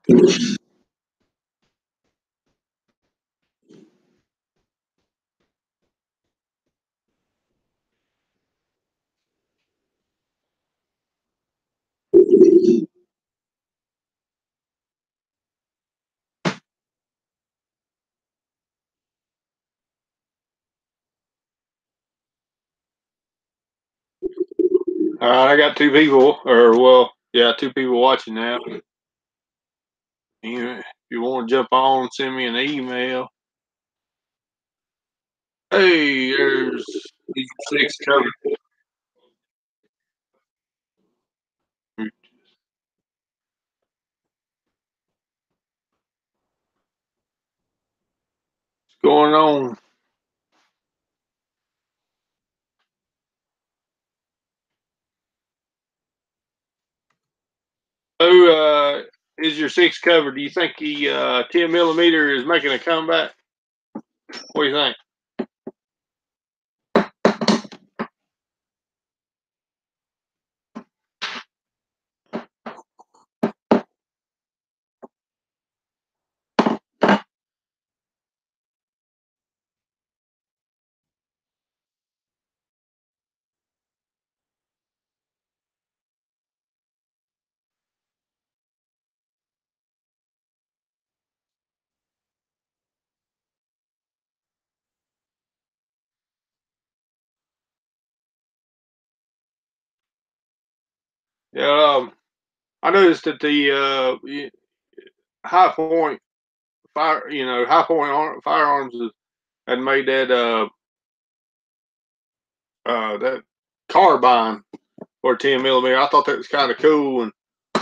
All right, I got two people, or well, yeah, two people watching now. If you want to jump on, send me an email. Hey, there's these six covered. What's going on? Who is your six covered? Do you think the 10 millimeter is making a comeback? What do you think? Yeah, I noticed that the high point fire, high point firearms had made that carbine for 10 millimeter. I thought that was kind of cool and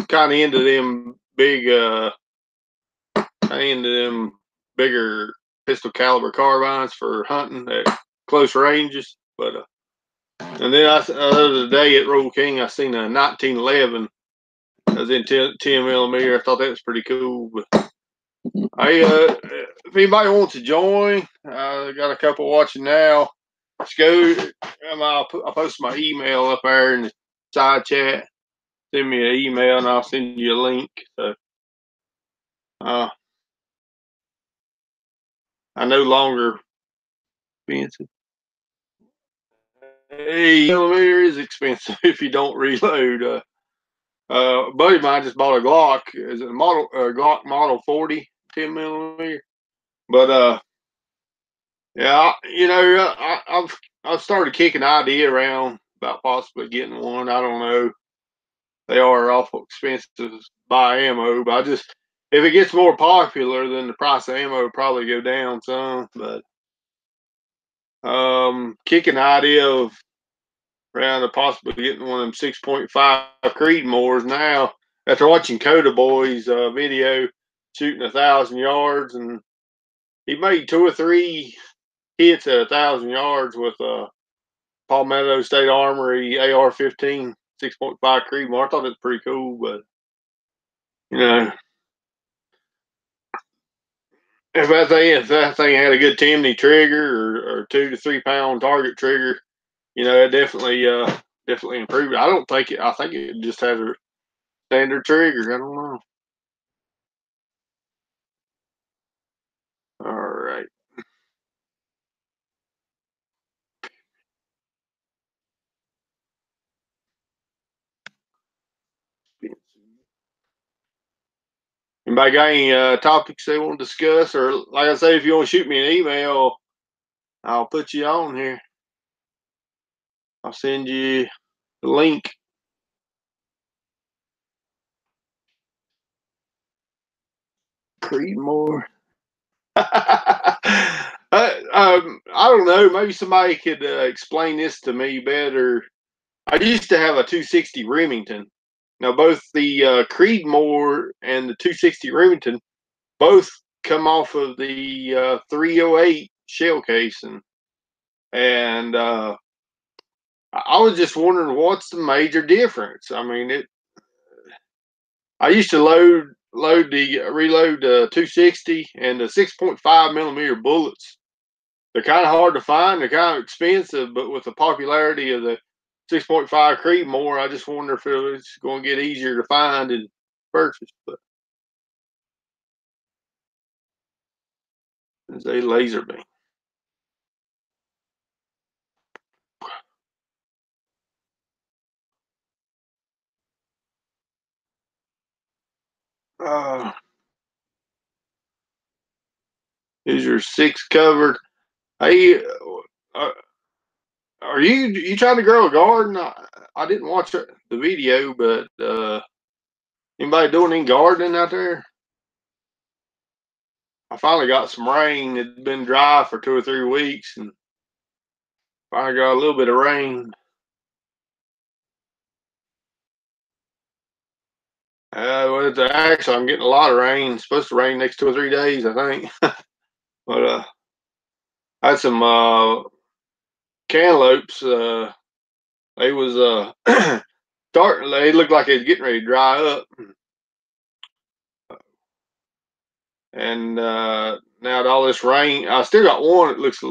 kind of into them big, kind of into them bigger pistol caliber carbines for hunting at close ranges. But and then the other day at Roll King, I seen a 1911. That was in 10 millimeter. I thought that was pretty cool. But if anybody wants to join, I got a couple watching now. Let's go. I'll post my email up there in the side chat. Send me an email and I'll send you a link. So uh, I no longer expensive. A millimeter is expensive if you don't reload. A buddy of mine just bought a Glock. Is it a model Glock Model 40 10 millimeter? But yeah, I've started kicking the idea around about possibly getting one. I don't know. They are awful expensive to buy ammo, but I just if it gets more popular, then the price of ammo will probably go down some. But kicking the idea of around to possibly getting one of them 6.5 Creedmoors now after watching Coda Boy's video shooting 1,000 yards, and he made two or three hits at 1,000 yards with Palmetto State Armory AR-15 6.5 Creedmoor. I thought it was pretty cool, but you know, if that thing had a good Timney trigger or 2 to 3 pound target trigger, it definitely improved it. I don't think it. I think it just has a standard trigger. I don't know. All right. Anybody got any topics they want to discuss, or like I say, if you want to shoot me an email, I'll put you on here. I'll send you the link. Creedmoor. I don't know. Maybe somebody could explain this to me better. I used to have a 260 Remington. Now, both the Creedmoor and the 260 Remington both come off of the 308 shell casing. And I was just wondering what's the major difference. I mean, I used to reload the 260 and the 6.5 millimeter bullets. They're kind of hard to find. They're kind of expensive, but with the popularity of the 6.5 Creedmoor, I just wonder if it was going to get easier to find and purchase. But It's a laser beam. Uh, is your 6 covered? Hey, uh, are you trying to grow a garden? I didn't watch the video, but anybody doing any gardening out there? I finally got some rain. It'd been dry for 2 or 3 weeks, and finally got a little bit of rain. Well, actually, I'm getting a lot of rain. It's supposed to rain next 2 or 3 days, I think. But I had some cantaloupes. They was starting. They looked like they was getting ready to dry up, and now all this rain. I still got one. It looks.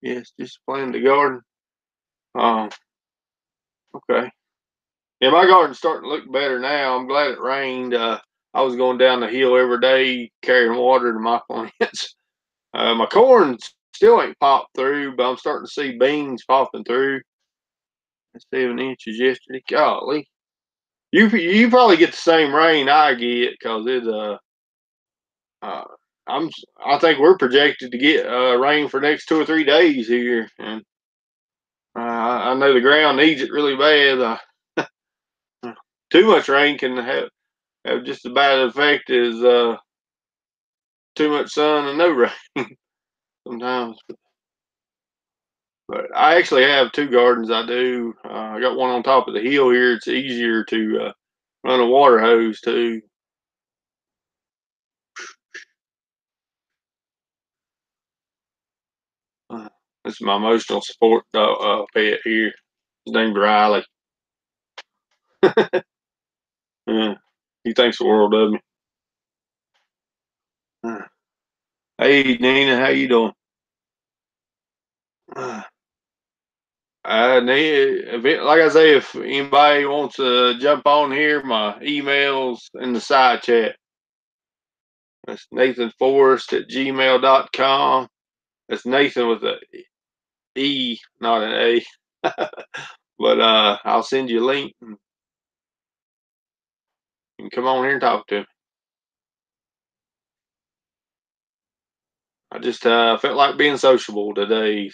Yes, just planting the garden. Um, okay. Yeah, my garden's starting to look better now. I'm glad it rained. I was going down the hill every day carrying water to my plants. My corn still ain't popped through, but I'm starting to see beans popping through. 7 inches yesterday. Golly, you probably get the same rain I get because it uh I'm I think we're projected to get rain for the next 2 or 3 days here, and I know the ground needs it really bad. Too much rain can have just as bad effect as too much sun and no rain sometimes. But I actually have 2 gardens. I do. I got one on top of the hill here. It's easier to run a water hose too. Uh, this is my emotional support pet here. His name's Riley. Yeah, he thinks the world of me. Uh, hey Nina, how you doing? Uh, I need, like I say, if anybody wants to jump on here, my email's in the side chat. That's nathanforrest@gmail.com. That's Nathan with a E, not an A. But I'll send you a link and you can come on here and talk to me. I just felt like being sociable today.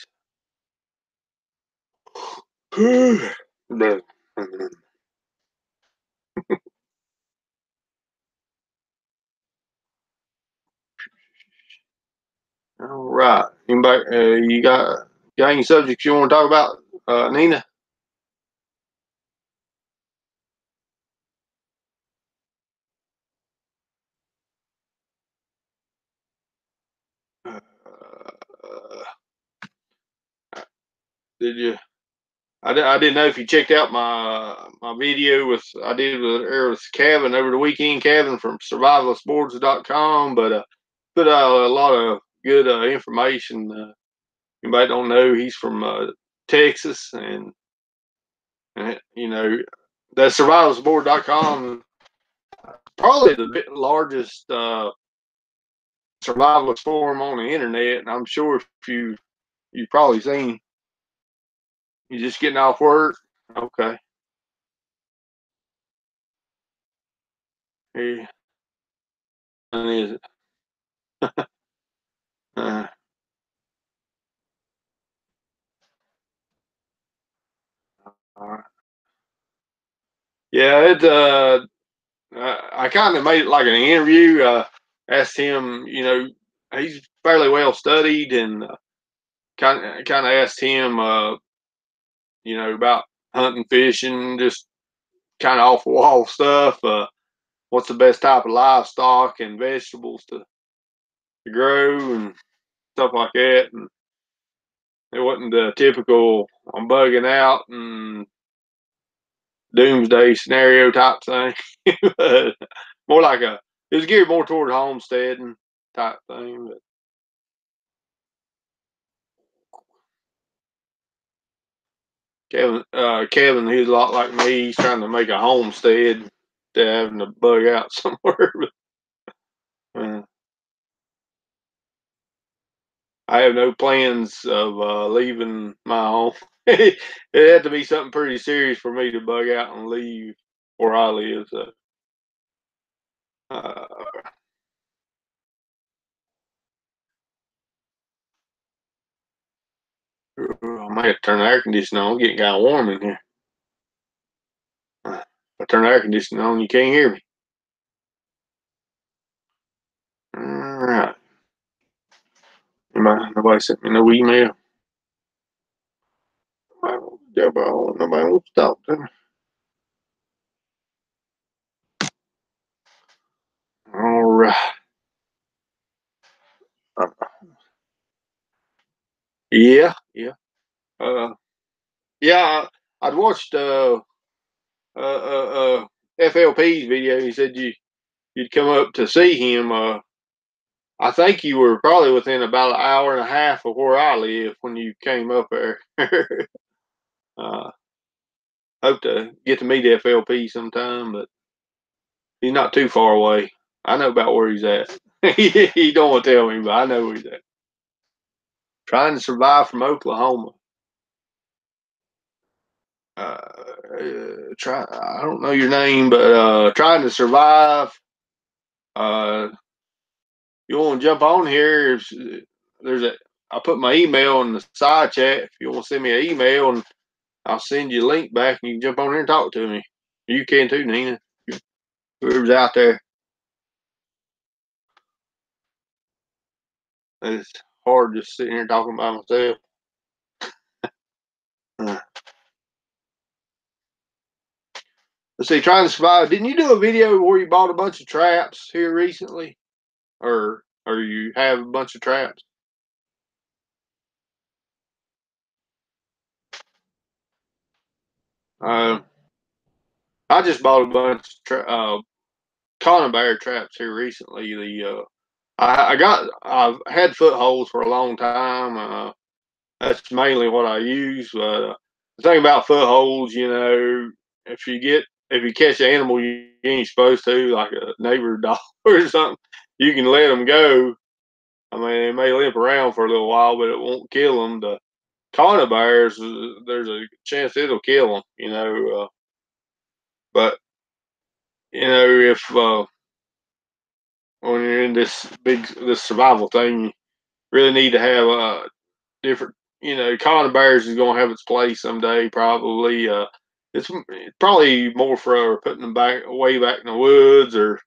All right. Anybody, you got any subjects you want to talk about, Nina? Did you? I didn't know if you checked out my video with I did with Kevin over the weekend. Kevin from survivalistboards.com, but put out a lot of good information. Anybody don't know he's from Texas, and you know that survivalistboard.com probably the largest survivalist forum on the internet, and I'm sure if you've probably seen. You just getting off work? Okay. Yeah. And is it? Uh, all right. Yeah, I kind of made it like an interview. Asked him, he's fairly well studied, and kind of asked him, about hunting, fishing, just kind of off the wall stuff. What's the best type of livestock and vegetables to grow and stuff like that. And it wasn't the typical I'm bugging out and doomsday scenario type thing. More like it was geared more toward homesteading type thing. But Kevin, he's a lot like me. He's trying to make a homestead to having to bug out somewhere. But, I have no plans of leaving my home. It had to be something pretty serious for me to bug out and leave where I live. So uh, I might have to turn the air conditioning on. It's getting kind of warm in here. If I turn the air conditioning on, you can't hear me. All right. Nobody sent me no email. Nobody wants to talk to me. All right. Uh, yeah, yeah. Uh, yeah, I'd watched FLP's video. He said you'd come up to see him. I think you were probably within about an hour and a half of where I live when you came up there. uh, Hope to get to meet FLP sometime, but he's not too far away. I know about where he's at. He don't want to tell me, but I know where he's at. Trying to survive from Oklahoma. Try. I don't know your name, but trying to survive. Uh, you want to jump on here? There's a. I put my email in the side chat. If you want to send me an email, and I'll send you a link back, and you can jump on here and talk to me. You can too, Nina. Whoever's out there. It's hard just sitting here talking by myself. Uh, let's see. Trying to survive. Didn't you do a video where you bought a bunch of traps here recently, or you have a bunch of traps? Uh, I just bought a bunch of conibear traps here recently. I've had footholds for a long time. That's mainly what I use. But the thing about footholds, if you catch an animal you ain't supposed to, like a neighbor dog or something, you can let them go. I mean, it may limp around for a little while, but it won't kill them. The conibears, there's a chance it'll kill them. But if when you're in this survival thing, you really need to have different. Conibears is going to have its place someday. Probably. It's probably more for putting them back way back in the woods or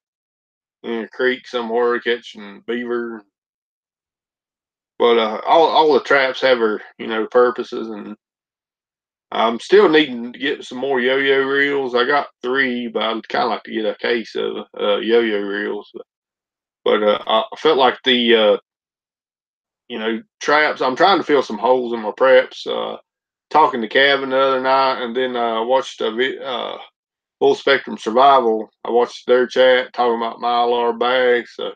in a creek somewhere catching beaver. But all the traps have their purposes, and I'm still needing to get some more yo-yo reels. I got 3, but I'd kind of like to get a case of yo-yo reels. But I felt like the traps. I'm trying to fill some holes in my preps. Talking to Kevin the other night, and then watched Full Spectrum Survival. I watched their chat talking about Mylar bags. So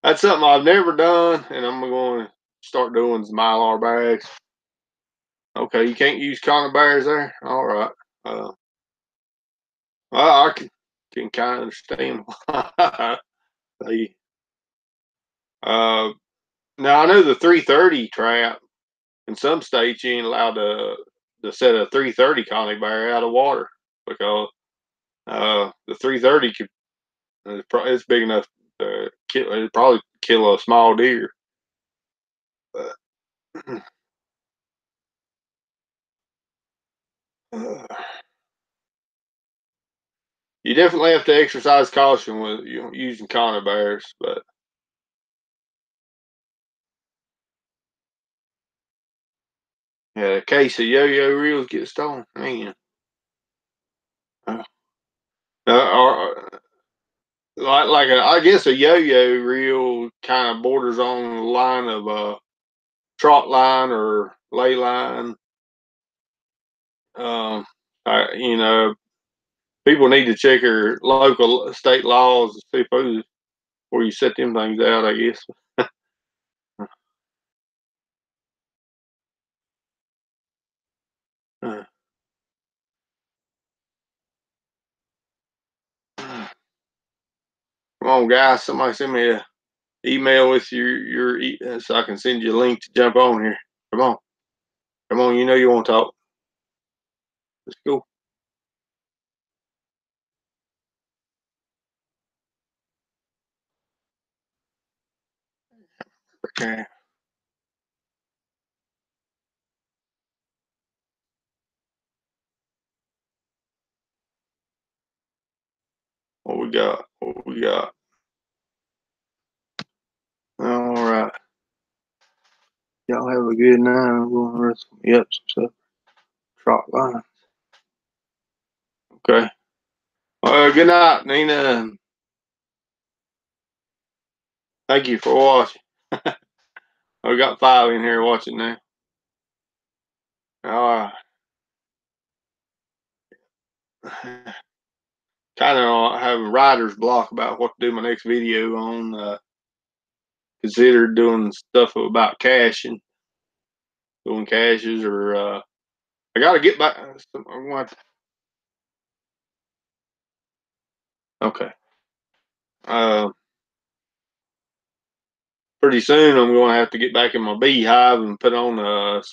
that's something I've never done, and I'm going to start doing is Mylar bags. Okay, you can't use conibears there. All right. Uh, I can kind of understand why. They, uh, Now I know the 330 trap. In some states, you ain't allowed to set a 330 conibear out of water because the 330 it's big enough to kill. It'd probably kill a small deer. But, you definitely have to exercise caution with using conibears. But yeah, a case of yo-yo reels get stolen, man. Uh, or I guess a yo-yo reel kind of borders on the line of trot line or lay line. Um, people need to check their local state laws to see before you set them things out. I guess. Uh, Come on, guys! Somebody send me email with so I can send you a link to jump on here. Come on, come on. You know you want to talk. Let's go. Okay. What we got? What we got? All right. Y'all have a good night. I'm going to rest me up some stuff. Trot line. Okay. Good night, Nina. Thank you for watching. We got 5 in here watching now. All right. Kind of having writer's block about what to do my next video on. Considered doing stuff about caching, doing caches, or I got to get back. Okay. Uh, Pretty soon I'm going to have to get back in my beehive and put on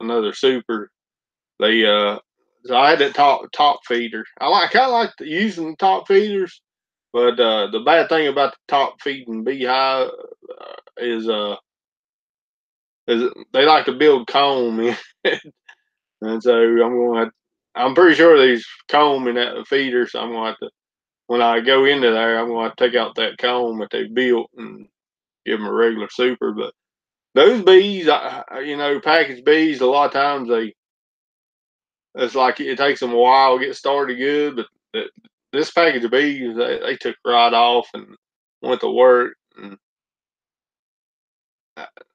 another super. They so I had that top feeder. I kind of like using top feeders, but the bad thing about the top feeding beehive is they like to build comb in, and so I'm pretty sure there's comb in that feeder, so I'm going to have to, when I go into there, I'm going to take out that comb that they built and give them a regular super. But those bees, packaged bees, a lot of times it's like it takes them a while to get started good. But this package of bees, they took right off and went to work. And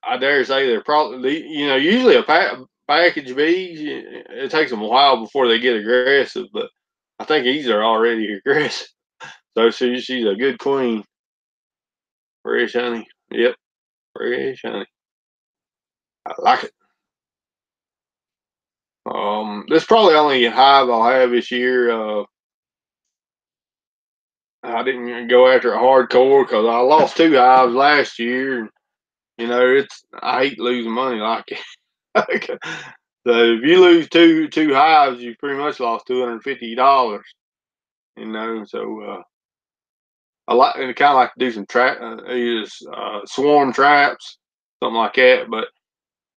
I dare say they're probably, usually a package of bees, it takes them a while before they get aggressive. But I think these are already aggressive. So she's a good queen. Fresh honey. Yep, fresh honey. I like it. This probably only hive I'll have this year. I didn't go after it hardcore because I lost 2 hives last year. And, I hate losing money like it. So if you lose two hives, you pretty much lost $250. So I kind of like to do some swarm traps, something like that. But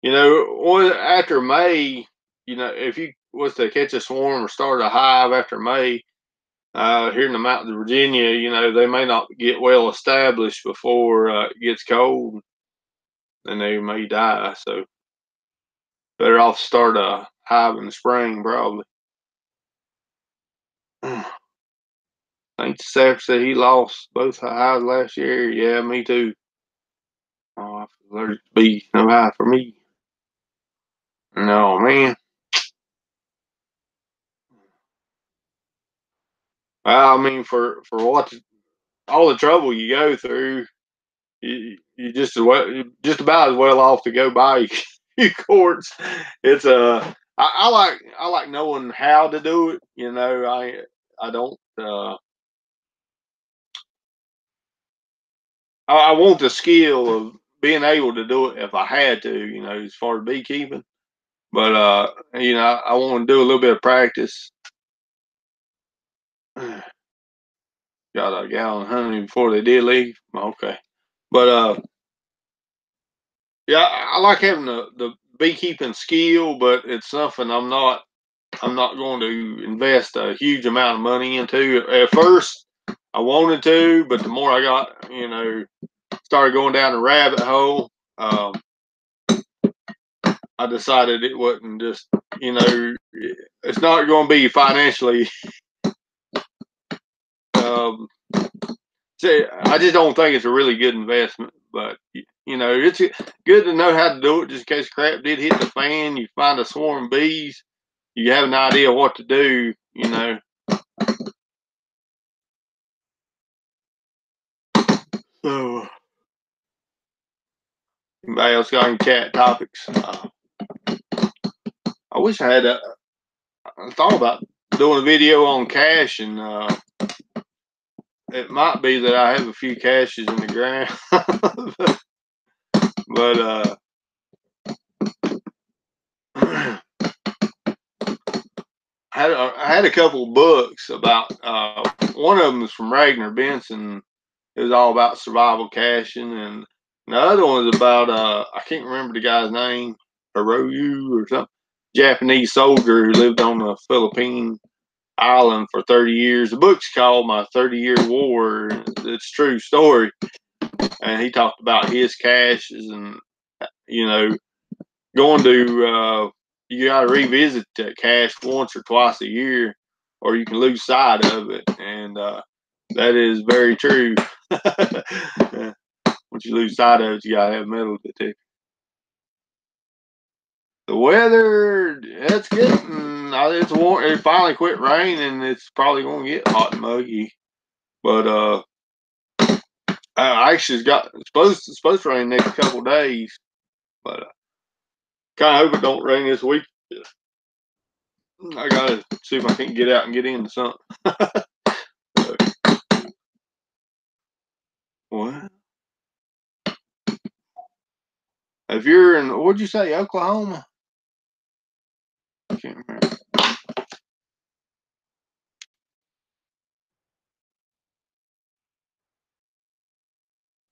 after May, if you was to catch a swarm or start a hive after May, here in the mountains of Virginia, they may not get well established before it gets cold, and they may die. So better off start a hive in the spring, probably. I think Seth said he lost both hives last year. Yeah, me too. Oh, there's be no hive for me. No, man. I mean, for what all the trouble you go through, you just about as well off to go buy your quartz. It's I like knowing how to do it. I don't. I want the skill of being able to do it if I had to. As far as beekeeping, but I want to do a little bit of practice. Got a gallon of honey before they did leave. Okay, but yeah, I like having the beekeeping skill, but it's something I'm not going to invest a huge amount of money into. At first, I wanted to, but the more I got, started going down the rabbit hole, I decided it wasn't just, it's not going to be financially. Um, I just don't think it's a really good investment. But it's good to know how to do it, just in case crap did hit the fan. You find a swarm of bees, you have an idea what to do. So, anybody else got any chat topics? I wish I had I thought about doing a video on cash and it might be that I have a few caches in the ground, but I had a couple of books about. One of them was from Ragnar Benson. It was all about survival caching, and the other one was about I can't remember the guy's name, Hiroyu or something. Japanese soldier who lived on the Philippine island for 30 years. The book's called My 30-Year War. It's a true story. And he talked about his caches and, you know, going to, you got to revisit that cache once or twice a year or you can lose sight of it. And that is very true. Once you lose sight of it, you got to have metal detector. The weather, it's getting, it's warm. It finally quit raining. It's probably going to get hot and muggy. But I actually got supposed to rain next couple days. But kind of hope it don't rain this week. I gotta see if I can get out and get into something. What? If you're in, what'd you say, Oklahoma? I can't remember.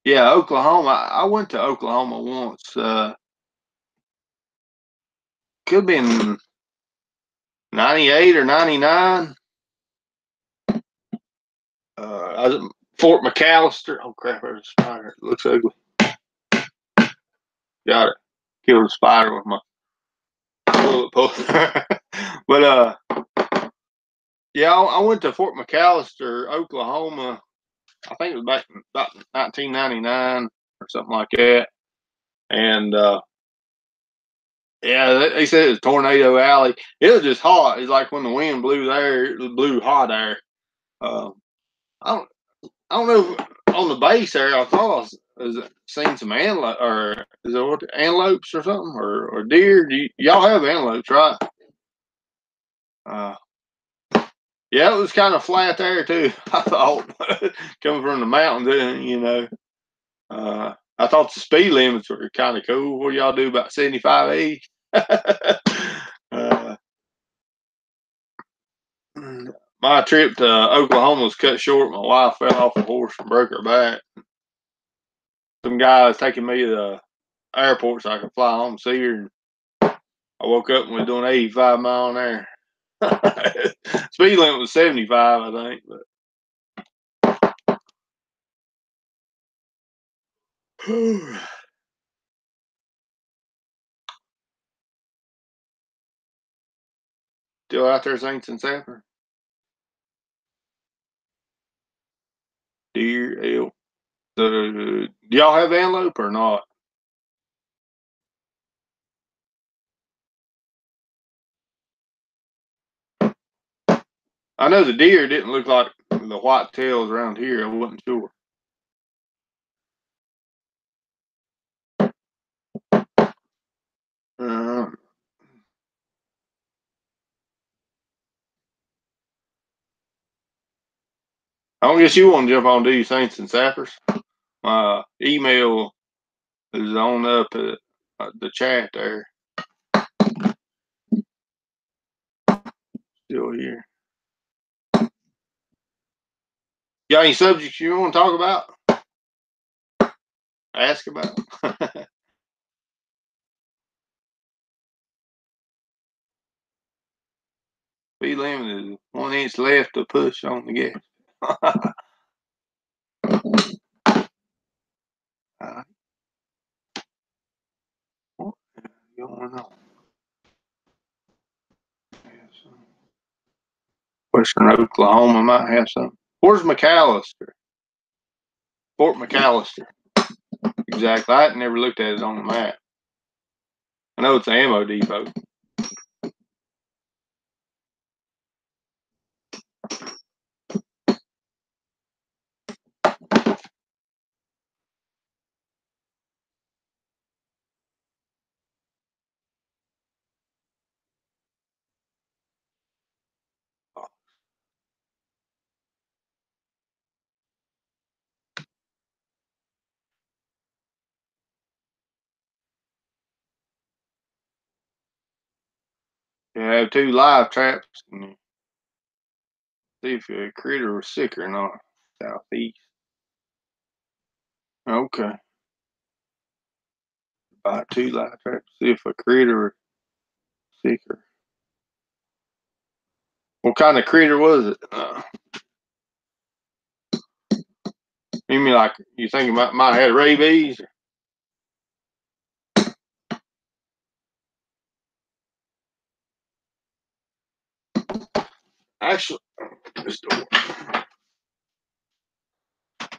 Yeah, Oklahoma. I went to Oklahoma once. Could have been 98 or 99. I was at Fort McAllister. Oh crap, there's a spider. It looks ugly. Got it. Killed a spider with my bullet pull. But yeah, I went to Fort McAllister, Oklahoma. I think it was back in about 1999 or something like that. And yeah, they said it was Tornado Alley. It was just hot. It's like when the wind blew there, it blew hot air. Uh, I don't, I don't know. If, on the base there, I thought I was seen some antelope, or is it what, antelopes or something, or deer? Y'all have antelopes, right? Uh, yeah, it was kind of flat there too. I thought coming from the mountains, you know. I thought the speed limits were kind of cool. What do y'all do about 75 each? uh, my trip to Oklahoma was cut short. My wife fell off a horse and broke her back. Some guy was taking me to the airport so I could fly home and see her. And I woke up and we was doing 85 mile an hour. Speed limit was 75, I think. But still out there, Saints and Sapper. Deer, elk. Do y'all have antelope or not? I know the deer didn't look like the white tails around here. I wasn't sure. Uh, I don't guess you want to jump on these Saints and Sappers. My email is on up at the chat there. Still here. Got any subjects you want to talk about? Ask about? Speed limit is 1 inch left to push on the gas. What is going on? Western Oklahoma might have some. Where's McAllister? Fort McAllister. Exactly. I had never looked at it on the map. I know it's an ammo depot. You have 2 live traps and see if a critter was sick or not. Southeast. Okay. About 2 live traps. See if a critter was sick or. What kind of critter was it? You mean like you think it might have had rabies?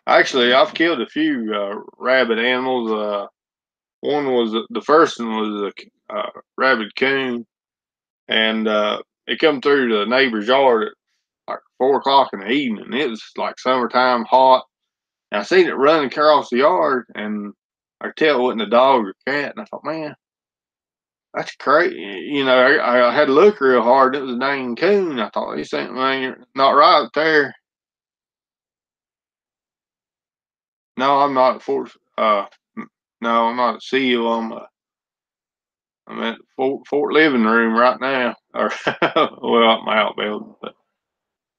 Actually, I've killed a few rabid animals. One was the first one was a rabid coon, and it come through the neighbor's yard at like 4 o'clock in the evening. It was like summertime, hot. And I seen it running across the yard, and I could tell it wasn't a dog or cat. And I thought, man, that's crazy. You know, I had to look real hard. It was a dang coon. I thought, this ain't not right there. No, I'm not at Fort. No, I'm not at Seal. I'm at Fort Living Room right now. Or well, at my outbuilding. But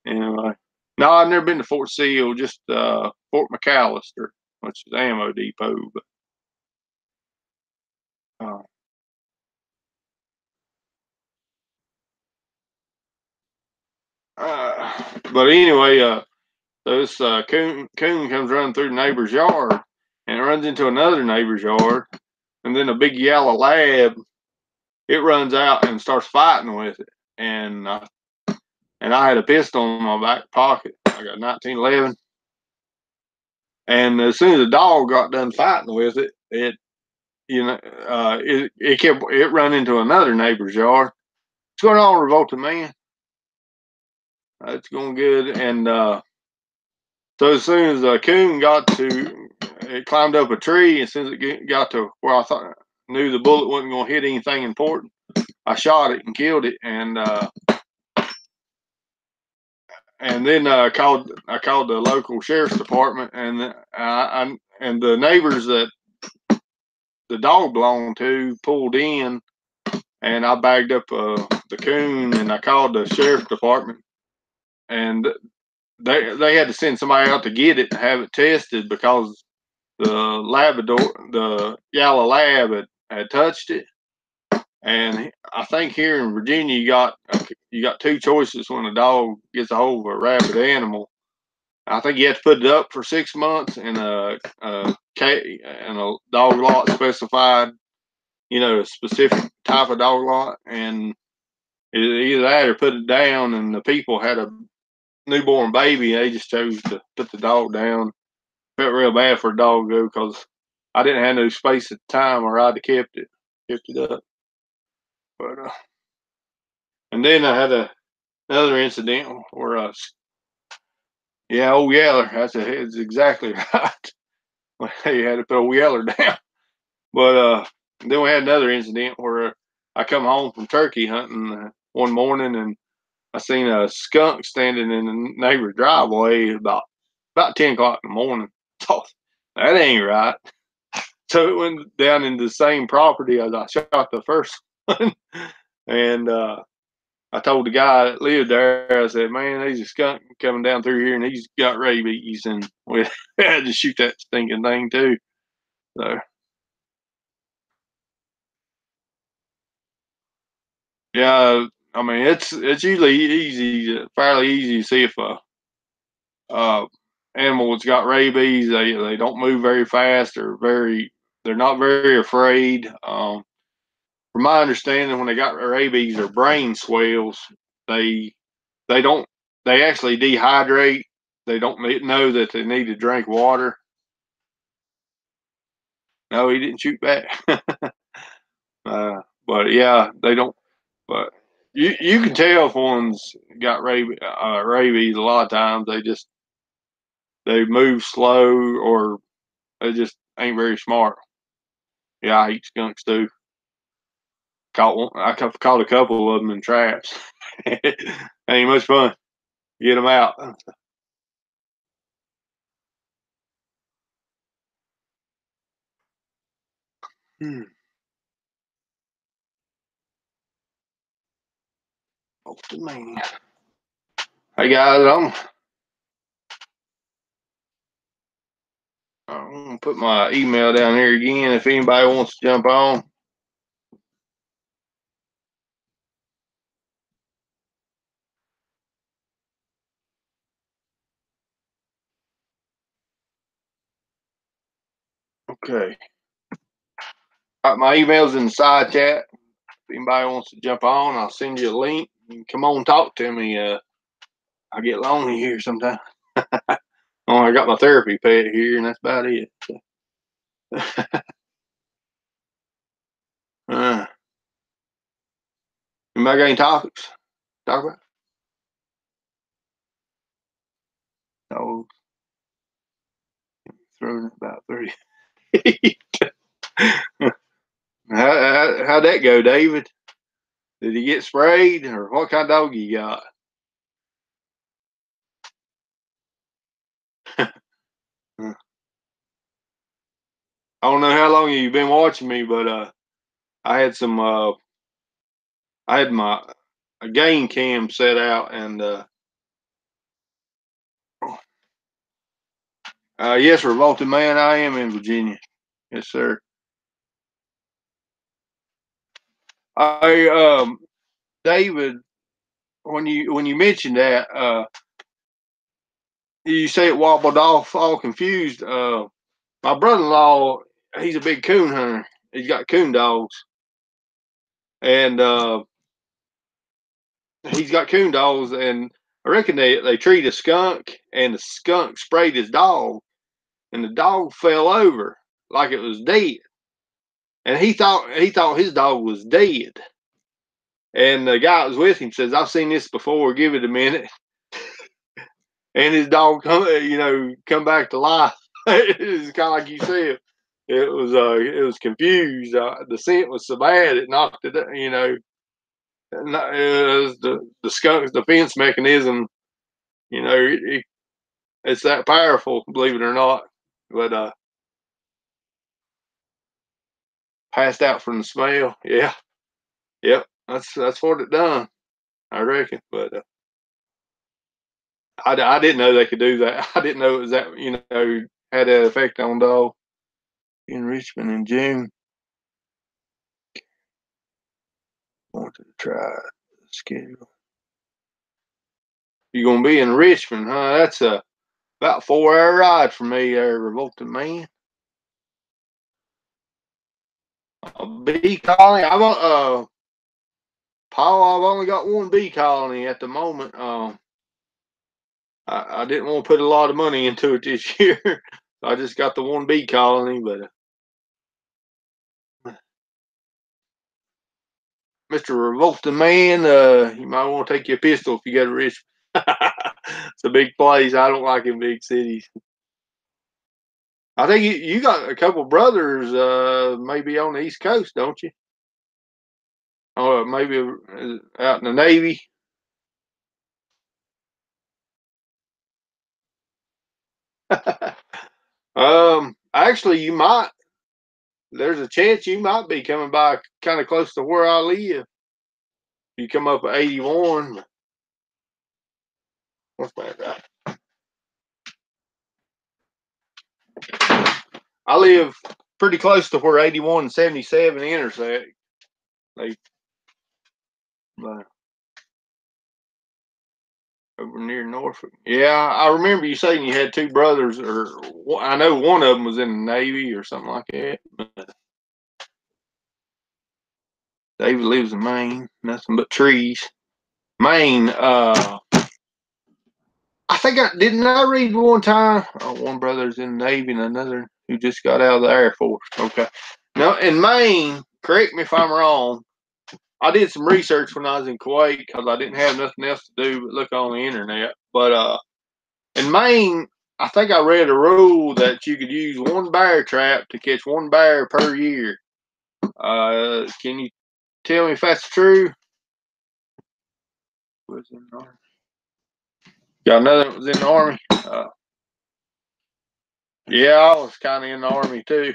anyway, no, I've never been to Fort Seal. Just Fort McAllister, which is ammo depot. But uh, but anyway, so this coon comes running through the neighbor's yard, and it runs into another neighbor's yard, and then a big yellow lab, it runs out and starts fighting with it, and I had a pistol in my back pocket. I got 1911, and as soon as the dog got done fighting with it, it run into another neighbor's yard. What's going on, Revolted Man? It's going good, and so as soon as the coon it climbed up a tree. As soon as it got to where I knew the bullet wasn't going to hit anything important, I shot it and killed it. And then I called the local sheriff's department, and and the neighbors that the dog belonged to pulled in, and I bagged up the coon, and I called the sheriff's department, and they had to send somebody out to get it and have it tested because the yellow lab had touched it. And I think here in Virginia, you got 2 choices when a dog gets a hold of a rabid animal. I think you have to put it up for 6 months in a dog lot specified, a specific type of dog lot, and either that or put it down. And the people had a newborn baby, they just chose to put the dog down. Felt real bad for a dog though, because I didn't have no space at the time, or I'd have kept it up. But and then I had another incident where yeah, old Yeller. That's exactly right. He had to put old Yeller down. But then we had another incident where I come home from turkey hunting one morning, and I seen a skunk standing in the neighbor's driveway about 10 o'clock in the morning. Thought, that ain't right. So it went down into the same property as I shot the first one, and I told the guy that lived there, I said, man, there's a skunk coming down through here, and he's got rabies, and we had to shoot that stinking thing too. So yeah, I mean it's usually fairly easy to see if a uh, animal that's got rabies. They don't move very fast. They're not very afraid. From my understanding, when they got rabies or brain swells, they they don't they actually dehydrate. They don't know that they need to drink water. No, he didn't shoot back. But yeah, they don't. But you can tell if one's got rabies. A lot of times they move slow, or they just ain't very smart. Yeah, I eat skunks too. Caught one. Caught a couple of them in traps. Ain't much fun. Get them out. Hmm. Hey guys, I'm gonna put my email down here again if anybody wants to jump on. Okay. All right, my email's in the side chat. If anybody wants to jump on, I'll send you a link. You can come on, talk to me. I get lonely here sometimes. Oh, I got my therapy pet here, and that's about it. uh, anybody got any topics to talk about? Oh, throwing about 30. How'd that go, David? Did he get sprayed, or what kind of dog you got? I don't know how long you've been watching me, but I had some. I had my a game cam set out, and yes, Revolted Man, I am in Virginia. Yes, sir. I David, when you mentioned that, you say it wobbled off, all confused. My brother-in-law, he's a big coon hunter. He's got coon dogs, and he's got coon dogs, and I reckon they treat a skunk, and the skunk sprayed his dog, and the dog fell over like it was dead, and he thought his dog was dead. And the guy that was with him says, "I've seen this before. Give it a minute." And his dog come back to life. It's kind of like you said. It was confused. The scent was so bad it knocked it. It was the skunk's defense mechanism. It's that powerful, believe it or not. But passed out from the smell. Yeah, yep. That's what it done, I reckon. But I didn't know they could do that. I didn't know it was that had that effect on dog. In Richmond in June. Wanted to try the schedule. You're gonna be in Richmond, huh? That's about 4 hour ride from me there, Revolted Man. A bee colony. Paul, I've only got one bee colony at the moment. I didn't want to put a lot of money into it this year. I just got the one bee colony, but Mr. Revolting Man, you might want to take your pistol if you go to Richmond. It's a big place. I don't like in big cities. I think you got a couple brothers, maybe on the East Coast, don't you? Or maybe out in the Navy. Actually, you might. There's a chance you might be coming by kind of close to where I live. You come up at 81. What's that? I live pretty close to where 81 and 77 intersect. They uh, over near Norfolk. Yeah, I remember you saying you had two brothers, or I know one of them was in the Navy or something like that. David lives in Maine, nothing but trees. Maine, I think I read one time. One brother's in the Navy and another who just got out of the Air Force. Okay. No, in Maine, correct me if I'm wrong. I did some research when I was in Kuwait because I didn't have nothing else to do but look on the internet. But in Maine, I think I read a rule that you could use one bear trap to catch one bear per year. Can you tell me if that's true? Got another that was in the Army. Yeah, I was kind of in the Army too.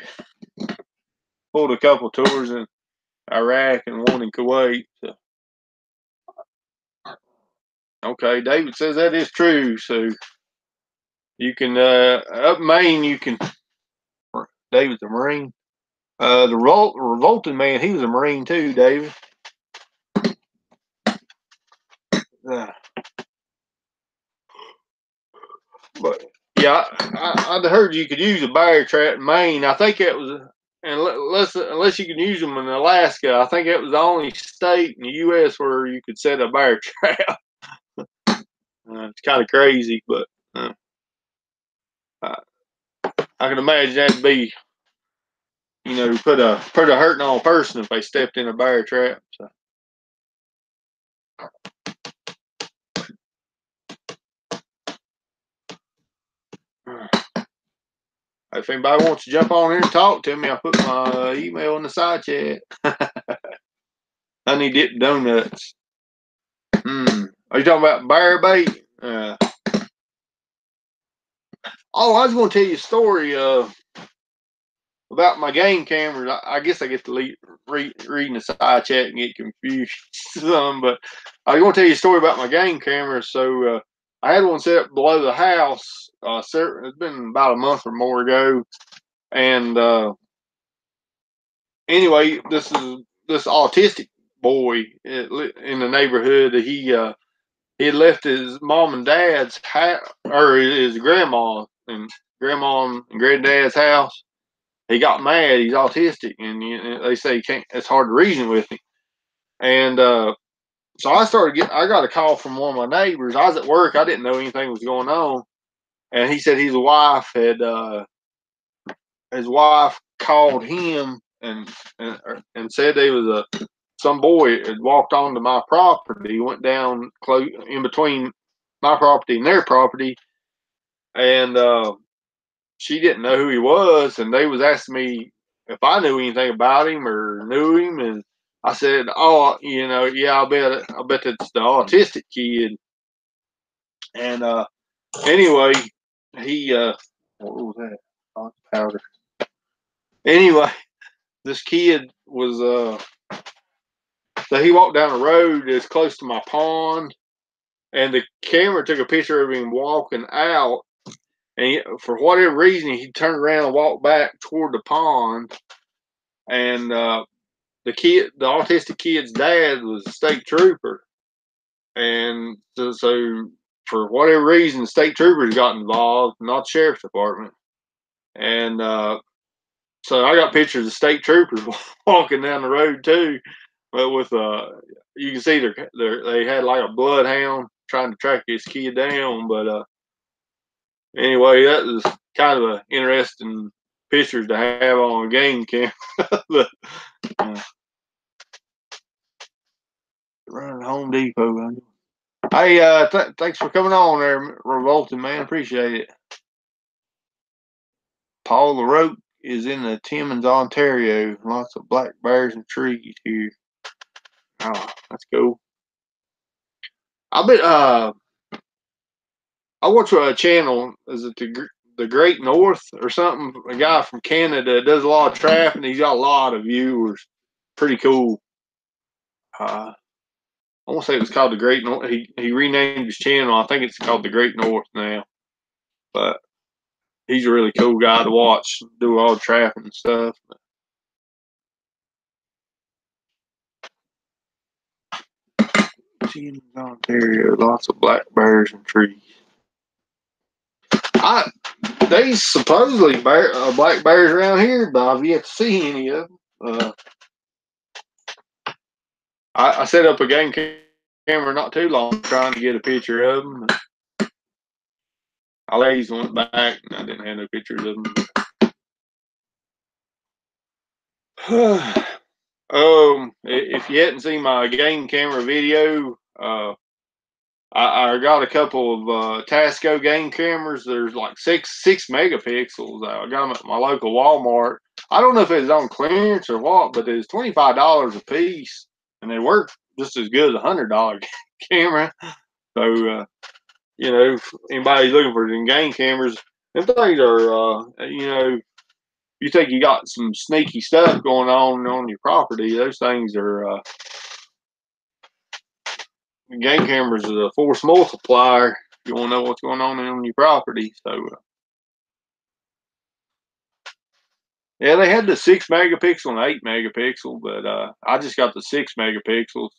Pulled a couple tours in Iraq and one in Kuwait. So. Okay, David says that is true. So you can up Maine, you can. David's a Marine. The revolting man, he was a Marine too, David. Uh, but yeah, I'd heard you could use a bear trap in Maine. I think it was, unless you can use them in Alaska. I think it was the only state in the U.S. where you could set a bear trap. It's kind of crazy, but I can imagine that'd be, put a hurting on a person if they stepped in a bear trap. So. If anybody wants to jump on here and talk to me, I'll put my email in the side chat. Honey dip donuts. Are you talking about bear bait? Oh, I was going to tell you a story about my game cameras. I guess I get to reading the side chat and get confused some, but I was going to tell you a story about my game cameras. So I had one set up below the house. It's been about a month or more ago, and anyway, this autistic boy in the neighborhood. He had left his mom and dad's house, or his grandma and granddad's house. He got mad. He's autistic, and they say he can't. It's hard to reason with him. And so I got a call from one of my neighbors. I was at work. I didn't know anything was going on, and he said his wife called him and said there was some boy had walked onto my property, went down close in between my property and their property, and she didn't know who he was, and they was asking me if I knew anything about him or knew him, and I said, "Oh, yeah, I bet it's the autistic kid." And anyway, he what was that? Powder. Anyway, this kid was so he walked down the road that's close to my pond, and the camera took a picture of him walking out. And for whatever reason, he turned around and walked back toward the pond. And the autistic kid's dad was a state trooper, and so for whatever reason, the state troopers got involved, not the sheriff's department. And so I got pictures of state troopers walking down the road too, but with you can see they had like a bloodhound trying to track this kid down. But anyway, that was kind of an interesting pictures to have on a game cam. But, running Home Depot. Hey, thanks for coming on there, Revolting Man. Appreciate it. Paul LaRoque is in the Timmins, Ontario. Lots of black bears and trees here. Oh, that's cool. I bet I watch a channel. Is it the Great North or something? A guy from Canada does a lot of trapping. He's got a lot of viewers. Pretty cool. I want to say it was called the Great North. He renamed his channel. I think it's called the Great North now. But he's a really cool guy to watch, do all the trapping and stuff. Timmins, Ontario, lots of black bears and trees. They supposedly black bears around here, but I've yet to see any of them. I set up a game camera not too long trying to get a picture of them. I lazy went back and I didn't have no pictures of them. If you hadn't seen my game camera video, I got a couple of Tasco game cameras. There's like six megapixels. I got them at my local Walmart. I don't know if it's on clearance or what, but it's $25 a piece, and they work just as good as $100 camera. So if anybody's looking for some game cameras, them things are you think you got some sneaky stuff going on your property, those things are game cameras is a force multiplier. If you want to know what's going on your property. So, yeah, they had the 6 megapixel and 8 megapixel, but I just got the 6 megapixels.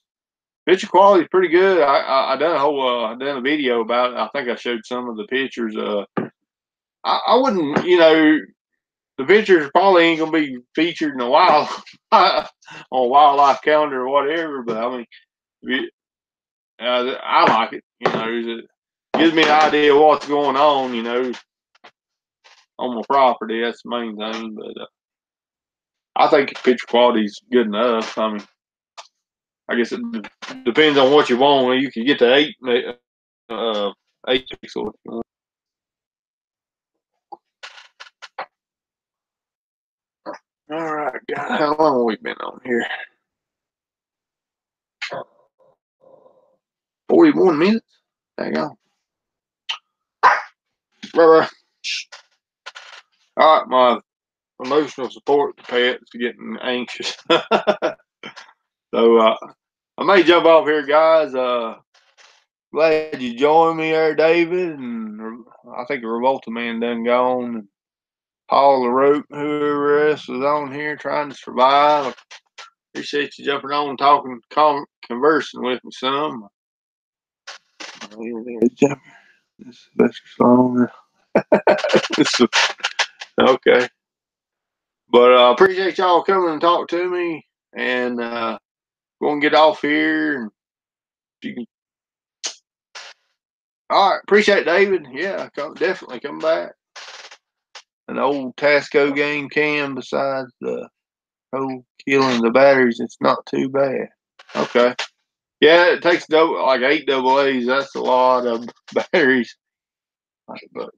Picture quality is pretty good. I done a whole I done a video about it. I think I showed some of the pictures. I wouldn't, the pictures probably ain't gonna be featured in a while on wildlife calendar or whatever. But I mean, I like it. It gives me an idea of what's going on. On my property. That's the main thing. But I think picture quality is good enough. I mean, I guess it depends on what you want. You can get the 8 pixel. All right, God, how long have we been on here? 41 minutes. Hang on. All right, my emotional support to pets is getting anxious. So I may jump off here, guys. Glad you joined me there, David. And I think the Revolta man done gone. And Paul LaRope, whoever else was on here trying to survive. Appreciate you jumping on, talking, conversing with me some. That's song. Okay. But I appreciate y'all coming and talk to me. And going to get off here. And you can. All right. Appreciate it, David. Yeah, definitely come back. An old Tasco game cam besides the whole killing the batteries. It's not too bad. Okay. Yeah, it takes like 8 AA's. That's a lot of batteries. But,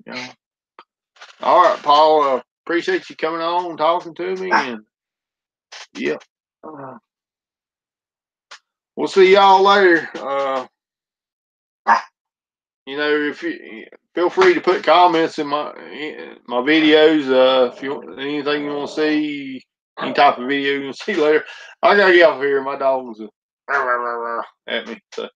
all right, Paul. Appreciate you coming on, talking to me, and yeah, we'll see y'all later. If you feel free to put comments in my videos. If you anything you want to see, any type of video you want to see later. I gotta get off here. My dogs are at me. So.